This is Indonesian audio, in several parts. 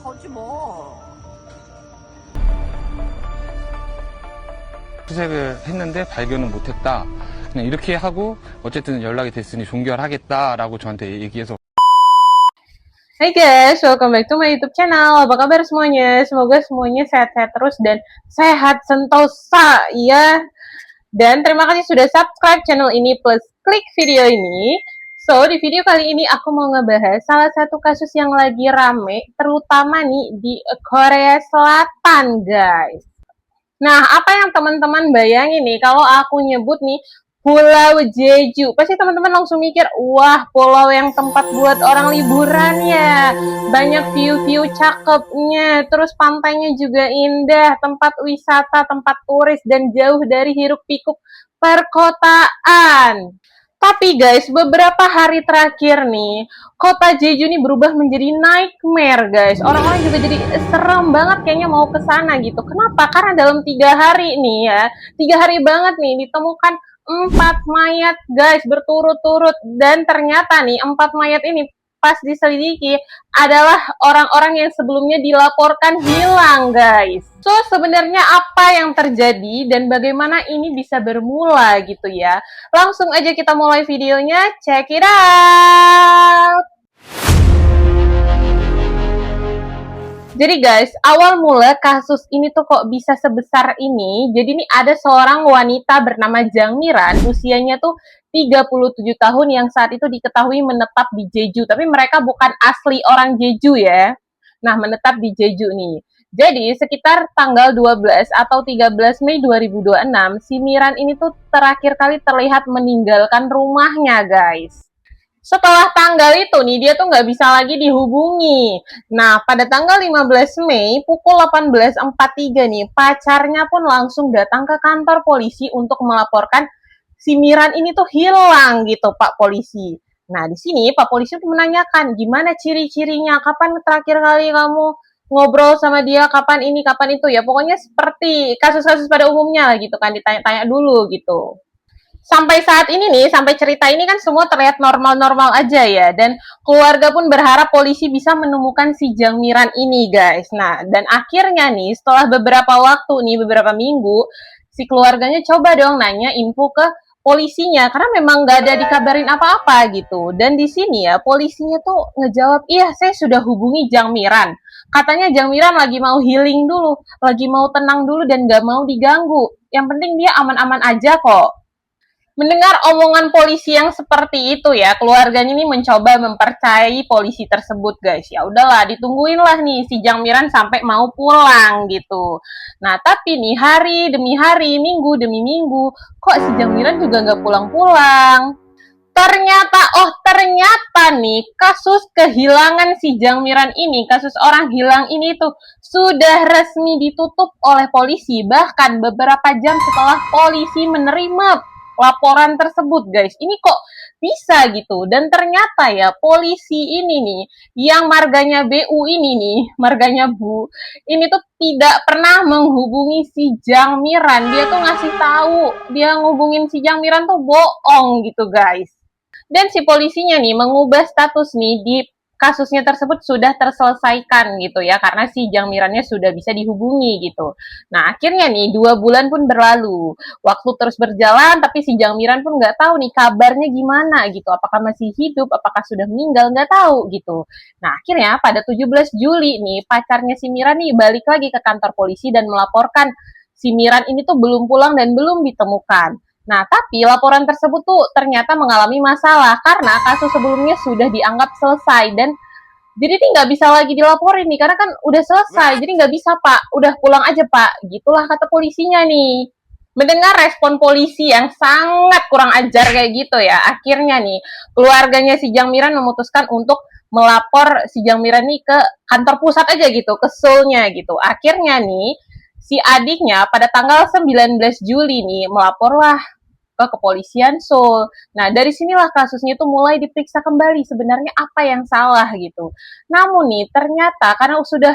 하지 마. 수색을 했는데 발견은 못했다. 그냥 이렇게 하고 어쨌든 연락이 됐으니 종결하겠다라고 저한테 얘기해서. Hai guys, welcome back to my YouTube channel. Apa kabar semuanya? Semoga semuanya sehat-sehat terus dan sehat sentosa ya. Dan terima kasih sudah subscribe channel ini plus klik video ini. So, di video kali ini aku mau ngebahas salah satu kasus yang lagi rame, terutama nih di Korea Selatan, guys. Nah, apa yang teman-teman bayangin nih kalau aku nyebut nih Pulau Jeju? Pasti teman-teman langsung mikir, wah, pulau yang tempat buat orang liburan ya. Banyak view-view cakepnya, terus pantainya juga indah, tempat wisata, tempat turis, dan jauh dari hiruk-pikuk perkotaan. Tapi guys, beberapa hari terakhir nih, kota Jeju nih berubah menjadi nightmare guys. Orang-orang juga jadi serem banget kayaknya mau ke sana gitu. Kenapa? Karena dalam 3 hari nih ya, 3 hari banget nih ditemukan 4 mayat guys berturut-turut. Dan ternyata nih 4 mayat ini pas diselidiki adalah orang-orang yang sebelumnya dilaporkan hilang guys. So sebenarnya apa yang terjadi dan bagaimana ini bisa bermula gitu ya. Langsung aja kita mulai videonya, check it out. Jadi guys, awal mula kasus ini tuh kok bisa sebesar ini. Jadi ini ada seorang wanita bernama Jang Miran, usianya tuh 37 tahun yang saat itu diketahui menetap di Jeju. Tapi mereka bukan asli orang Jeju ya. Nah, menetap di Jeju nih. Jadi sekitar tanggal 12 atau 13 Mei 2026, si Miran ini tuh terakhir kali terlihat meninggalkan rumahnya guys. Setelah tanggal itu nih, dia tuh nggak bisa lagi dihubungi. Nah, pada tanggal 15 Mei, pukul 18.43 nih, pacarnya pun langsung datang ke kantor polisi untuk melaporkan si Miran ini tuh hilang gitu, Pak Polisi. Nah, di sini Pak Polisi tuh menanyakan, gimana ciri-cirinya, kapan terakhir kali kamu ngobrol sama dia, kapan ini, kapan itu, ya pokoknya seperti kasus-kasus pada umumnya lah gitu kan, ditanya-tanya dulu gitu. Sampai saat ini nih, sampai cerita ini kan semua terlihat normal-normal aja ya. Dan keluarga pun berharap polisi bisa menemukan si Jang Miran ini guys. Nah, dan akhirnya nih setelah beberapa waktu nih, beberapa minggu, si keluarganya coba dong nanya info ke polisinya. Karena memang nggak ada dikabarin apa-apa gitu. Dan di sini ya, polisinya tuh ngejawab, iya saya sudah hubungi Jang Miran. Katanya Jang Miran lagi mau healing dulu, lagi mau tenang dulu dan nggak mau diganggu. Yang penting dia aman-aman aja kok. Mendengar omongan polisi yang seperti itu ya, keluarganya ini mencoba mempercayai polisi tersebut guys. Ya udahlah, ditungguin lah nih si Jang Miran sampai mau pulang gitu. Nah tapi nih hari demi hari, minggu demi minggu, kok si Jang Miran juga nggak pulang-pulang. Ternyata nih kasus kehilangan si Jang Miran ini, kasus orang hilang ini tuh sudah resmi ditutup oleh polisi. Bahkan beberapa jam setelah polisi menerima laporan tersebut guys, ini kok bisa gitu. Dan ternyata ya polisi ini nih yang marganya BU ini nih, marganya Bu ini tuh tidak pernah menghubungi si Jang Miran. Dia tuh ngasih tahu dia ngubungin si Jang Miran tuh bohong gitu guys. Dan si polisinya nih mengubah status nih di kasusnya tersebut sudah terselesaikan gitu ya, karena si Jang Mirannya sudah bisa dihubungi gitu. Nah akhirnya nih 2 bulan pun berlalu, waktu terus berjalan tapi si Jang Miran pun nggak tahu nih kabarnya gimana gitu, apakah masih hidup, apakah sudah meninggal, nggak tahu gitu. Nah akhirnya pada 17 Juli nih pacarnya si Miran nih balik lagi ke kantor polisi dan melaporkan si Miran ini tuh belum pulang dan belum ditemukan. Nah, tapi laporan tersebut tuh ternyata mengalami masalah karena kasus sebelumnya sudah dianggap selesai dan jadi nih nggak bisa lagi dilaporin nih karena kan udah selesai. Jadi nggak bisa Pak, udah pulang aja Pak. Gitulah kata polisinya nih. Mendengar respon polisi yang sangat kurang ajar kayak gitu ya, akhirnya nih keluarganya si Jang Miran memutuskan untuk melapor si Jang Miran nih ke kantor pusat aja gitu, ke Seoul-nya gitu. Akhirnya nih si adiknya pada tanggal 19 Juli nih melaporlah ke kepolisian Seoul. Nah, dari sinilah kasusnya itu mulai diperiksa kembali sebenarnya apa yang salah gitu. Namun nih, ternyata karena sudah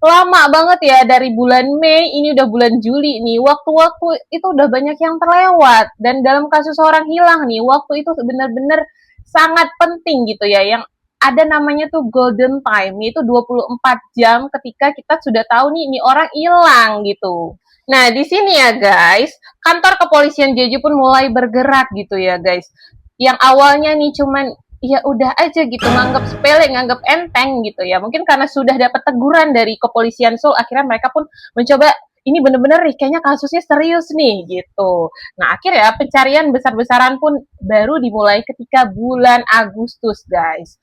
lama banget ya dari bulan Mei, ini udah bulan Juli nih, waktu-waktu itu udah banyak yang terlewat. Dan dalam kasus orang hilang nih, waktu itu benar-benar sangat penting gitu ya, yang ada namanya tuh golden time, yaitu 24 jam ketika kita sudah tahu nih ini orang hilang gitu. Nah, di sini ya guys, kantor kepolisian Jeju pun mulai bergerak gitu ya guys. Yang awalnya nih cuman ya udah aja gitu, nganggap sepele, nganggap enteng gitu ya. Mungkin karena sudah dapat teguran dari kepolisian Seoul, akhirnya mereka pun mencoba ini bener-bener nih, kayaknya kasusnya serius nih gitu. Nah, akhirnya pencarian besar-besaran pun baru dimulai ketika bulan Agustus, guys.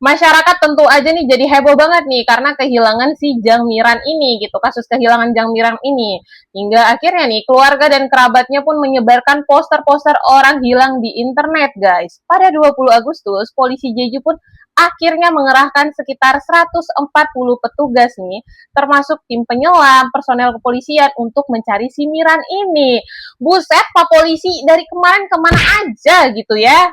Masyarakat tentu aja nih jadi heboh banget nih karena kehilangan si Jang Miran ini gitu, kasus kehilangan Jang Miran ini. Hingga akhirnya nih keluarga dan kerabatnya pun menyebarkan poster-poster orang hilang di internet, guys. Pada 20 Agustus, polisi Jeju pun akhirnya mengerahkan sekitar 140 petugas nih, termasuk tim penyelam, personel kepolisian untuk mencari si Miran ini. Buset, Pak Polisi dari kemarin kemana aja gitu ya.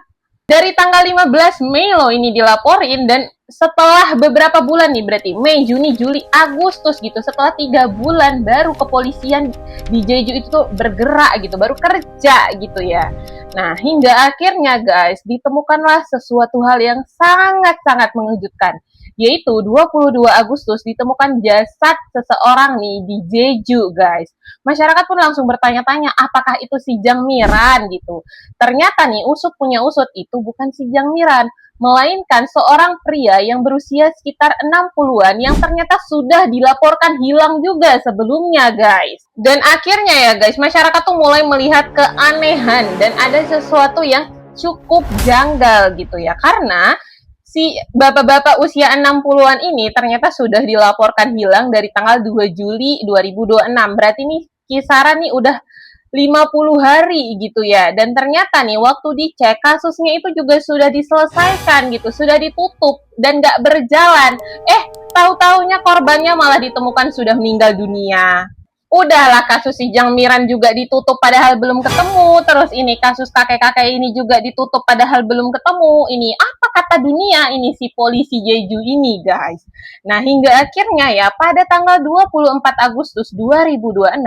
Dari tanggal 15 Mei loh ini dilaporin, dan setelah beberapa bulan nih, berarti Mei, Juni, Juli, Agustus gitu, setelah 3 bulan baru kepolisian di Jeju itu tuh bergerak gitu, baru kerja gitu ya. Nah, hingga akhirnya guys, ditemukanlah sesuatu hal yang sangat-sangat mengejutkan, yaitu 22 Agustus ditemukan jasad seseorang nih di Jeju guys. Masyarakat pun langsung bertanya-tanya, apakah itu si Jang Miran gitu. Ternyata nih, usut punya usut, itu bukan si Jang Miran, melainkan seorang pria yang berusia sekitar 60-an yang ternyata sudah dilaporkan hilang juga sebelumnya, guys. Dan akhirnya ya, guys, masyarakat tuh mulai melihat keanehan dan ada sesuatu yang cukup janggal gitu ya. Karena si bapak-bapak usia 60-an ini ternyata sudah dilaporkan hilang dari tanggal 2 Juli 2026. Berarti nih kisaran nih udah 50 hari gitu ya. Dan ternyata nih waktu dicek kasusnya itu juga sudah diselesaikan gitu, sudah ditutup dan nggak berjalan. Tahu-taunya korbannya malah ditemukan sudah meninggal dunia. Udahlah, kasus si Jang Miran juga ditutup padahal belum ketemu. Terus ini kasus kakek-kakek ini juga ditutup padahal belum ketemu. Ini apa kata dunia ini si polisi Jeju ini, guys. Nah, hingga akhirnya ya pada tanggal 24 Agustus 2026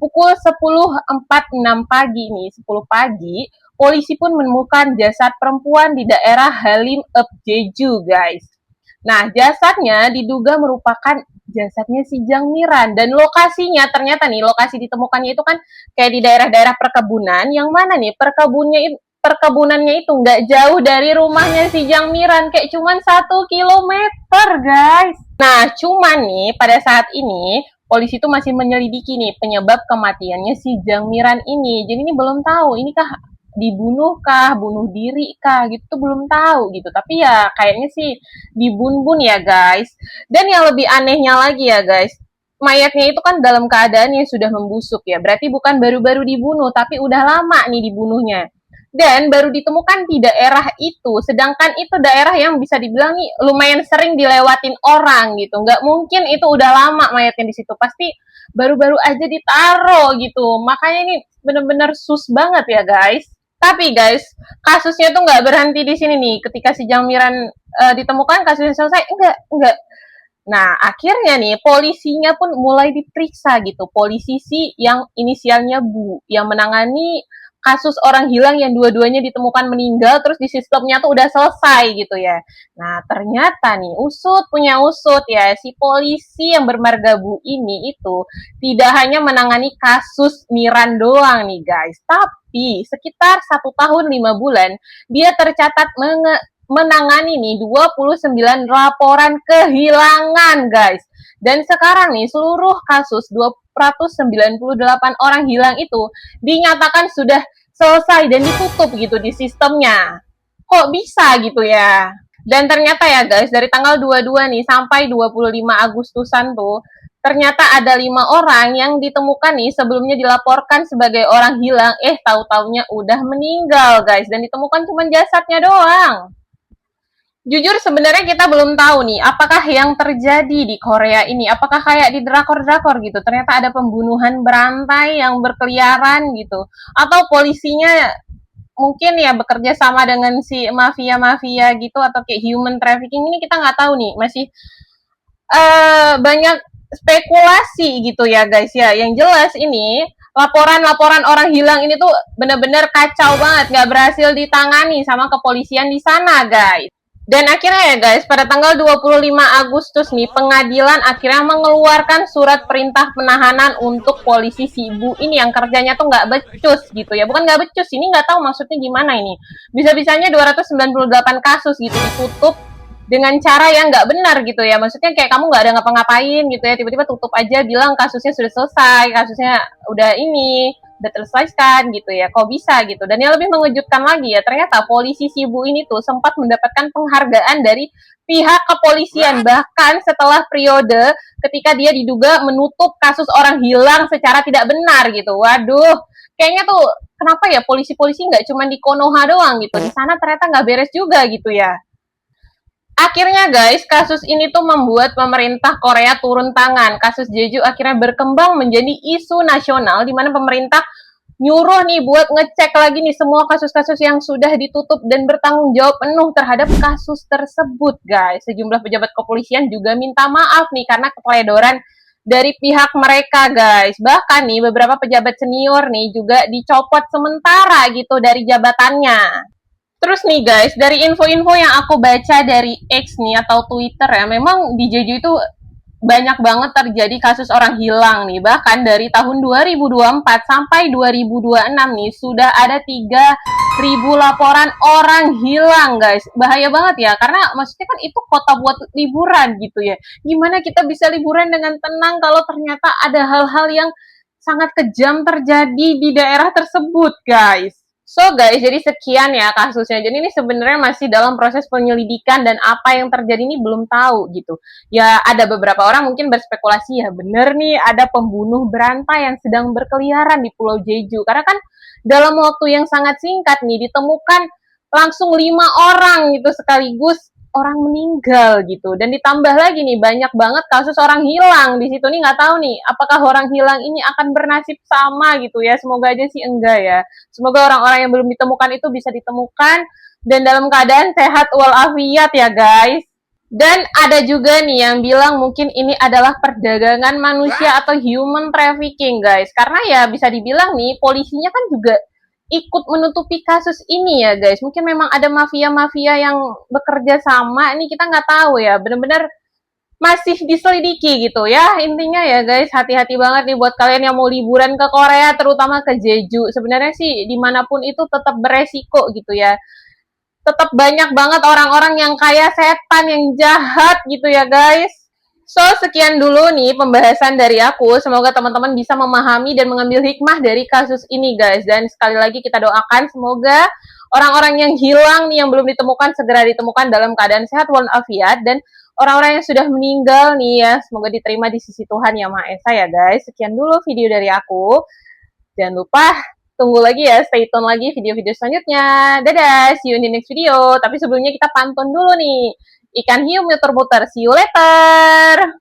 pukul 10.46 pagi nih, 10 pagi, polisi pun menemukan jasad perempuan di daerah Halim Up Jeju, guys. Nah, jasadnya diduga merupakan jasadnya si Jang Miran, dan lokasinya ternyata nih, lokasi ditemukannya itu kan kayak di daerah-daerah perkebunan, yang mana nih perkebunannya itu nggak jauh dari rumahnya si Jang Miran, kayak cuman 1 kilometer, guys. Nah, cuman nih pada saat ini polisi itu masih menyelidiki nih penyebab kematiannya si Jang Miran ini. Jadi ini belum tahu, ini kah dibunuh kah, bunuh diri kah, gitu tuh belum tahu gitu. Tapi ya kayaknya sih dibun-bun ya guys. Dan yang lebih anehnya lagi ya guys, mayatnya itu kan dalam keadaan yang sudah membusuk ya. Berarti bukan baru-baru dibunuh, tapi udah lama nih dibunuhnya. Dan baru ditemukan di daerah itu, sedangkan itu daerah yang bisa dibilang nih lumayan sering dilewatin orang gitu. Nggak mungkin itu udah lama mayatnya di situ, pasti baru-baru aja ditaro gitu. Makanya ini bener-bener sus banget ya guys. Tapi guys, kasusnya tuh nggak berhenti di sini nih. Ketika si Jang Miran ditemukan, kasusnya selesai? Enggak. Nah, akhirnya nih polisinya pun mulai diperiksa gitu. Polisi si yang inisialnya Bu, yang menangani kasus orang hilang yang dua-duanya ditemukan meninggal, terus di sistemnya tuh udah selesai gitu ya. Nah, ternyata nih usut punya usut ya, si polisi yang bermarga Bu ini itu tidak hanya menangani kasus Miran doang nih guys, tapi sekitar 1 tahun 5 bulan dia tercatat menangani nih 29 laporan kehilangan guys. Dan sekarang nih seluruh kasus 298 orang hilang itu dinyatakan sudah selesai dan ditutup gitu di sistemnya. Kok bisa gitu ya? Dan ternyata ya guys, dari tanggal 22 nih sampai 25 Agustusan tuh ternyata ada 5 orang yang ditemukan nih sebelumnya dilaporkan sebagai orang hilang, tahu-taunya udah meninggal guys, dan ditemukan cuma jasadnya doang. Jujur sebenarnya kita belum tahu nih apakah yang terjadi di Korea ini, apakah kayak di drakor-drakor gitu, ternyata ada pembunuhan berantai yang berkeliaran gitu, atau polisinya mungkin ya bekerja sama dengan si mafia-mafia gitu, atau kayak human trafficking, ini kita nggak tahu nih, masih banyak spekulasi gitu ya guys ya. Yang jelas ini laporan-laporan orang hilang ini tuh bener-bener kacau banget, nggak berhasil ditangani sama kepolisian di sana guys. Dan akhirnya ya guys, pada tanggal 25 Agustus nih, pengadilan akhirnya mengeluarkan surat perintah penahanan untuk polisi si ibu ini yang kerjanya tuh nggak becus gitu ya. Bukan nggak becus, ini nggak tahu maksudnya gimana ini. Bisa-bisanya 298 kasus gitu ditutup dengan cara yang nggak benar gitu ya. Maksudnya kayak kamu nggak ada ngapa-ngapain gitu ya, tiba-tiba tutup aja bilang kasusnya sudah selesai, kasusnya udah ini, udah terselesaikan gitu ya, kok bisa gitu. Dan yang lebih mengejutkan lagi ya, ternyata polisi si ibu ini tuh sempat mendapatkan penghargaan dari pihak kepolisian, bahkan setelah periode ketika dia diduga menutup kasus orang hilang secara tidak benar gitu. Waduh, kayaknya tuh kenapa ya polisi-polisi nggak cuma di Konoha doang gitu, di sana ternyata nggak beres juga gitu ya. Akhirnya guys, kasus ini tuh membuat pemerintah Korea turun tangan. Kasus Jeju akhirnya berkembang menjadi isu nasional di mana pemerintah nyuruh nih buat ngecek lagi nih semua kasus-kasus yang sudah ditutup dan bertanggung jawab penuh terhadap kasus tersebut, guys. Sejumlah pejabat kepolisian juga minta maaf nih karena keteledoran dari pihak mereka, guys. Bahkan nih beberapa pejabat senior nih juga dicopot sementara gitu dari jabatannya. Terus nih guys, dari info-info yang aku baca dari X nih atau Twitter ya, memang di Jeju itu banyak banget terjadi kasus orang hilang nih. Bahkan dari tahun 2024 sampai 2026 nih sudah ada 3.000 laporan orang hilang guys. Bahaya banget ya, karena maksudnya kan itu kota buat liburan gitu ya. Gimana kita bisa liburan dengan tenang kalau ternyata ada hal-hal yang sangat kejam terjadi di daerah tersebut guys. So guys, jadi sekian ya kasusnya. Jadi ini sebenarnya masih dalam proses penyelidikan dan apa yang terjadi ini belum tahu gitu. Ya ada beberapa orang mungkin berspekulasi ya bener nih ada pembunuh berantai yang sedang berkeliaran di Pulau Jeju. Karena kan dalam waktu yang sangat singkat nih ditemukan langsung 5 orang gitu sekaligus orang meninggal gitu. Dan ditambah lagi nih banyak banget kasus orang hilang di situ nih, nggak tahu nih apakah orang hilang ini akan bernasib sama gitu ya. Semoga aja sih enggak ya. Semoga orang-orang yang belum ditemukan itu bisa ditemukan dan dalam keadaan sehat walafiat ya guys. Dan ada juga nih yang bilang mungkin ini adalah perdagangan manusia atau human trafficking guys. Karena ya bisa dibilang nih polisinya kan juga ikut menutupi kasus ini ya guys. Mungkin memang ada mafia-mafia yang bekerja sama. Ini kita nggak tahu ya. Benar-benar masih diselidiki gitu ya. Intinya ya guys, hati-hati banget nih buat kalian yang mau liburan ke Korea, terutama ke Jeju. Sebenarnya sih dimanapun itu tetap beresiko gitu ya. Tetap banyak banget orang-orang yang kayak setan, yang jahat gitu ya guys. So, sekian dulu nih pembahasan dari aku. Semoga teman-teman bisa memahami dan mengambil hikmah dari kasus ini, guys. Dan sekali lagi kita doakan semoga orang-orang yang hilang nih, yang belum ditemukan, segera ditemukan dalam keadaan sehat walafiat. Dan orang-orang yang sudah meninggal nih ya, semoga diterima di sisi Tuhan Yang Maha Esa ya, guys. Sekian dulu video dari aku. Jangan lupa tunggu lagi ya, stay tune lagi video-video selanjutnya. Dadah, see you in the next video. Tapi sebelumnya kita pantun dulu nih. Ikan hiu muter-muter. See you later.